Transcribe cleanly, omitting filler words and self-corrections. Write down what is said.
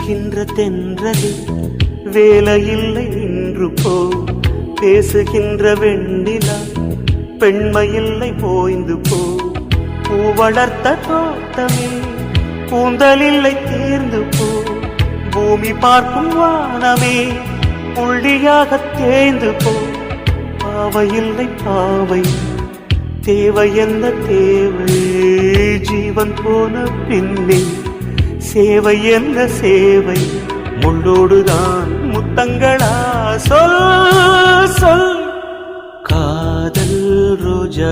வீசுகின்ற தென்றலில் வேலையில்லை நின்று போ. பேசுகின்ற வெண்ணிலா பெண்மையில்லை போய்ந்து போ. பூ வளர்த்த தோட்டமே கூந்தலில்லை தேர்ந்து போ. பூமி பார்க்கும் வானமே புள்ளியாக தேய்ந்து போ. பாவையில்லை பாவை தேவை என்ன தேவை? ஜீவன் போன பின்னே சேவை என்ன சேவை? முள்ளோடுதான் முத்தங்களா? சொல் சொல் காதல் ரோஜா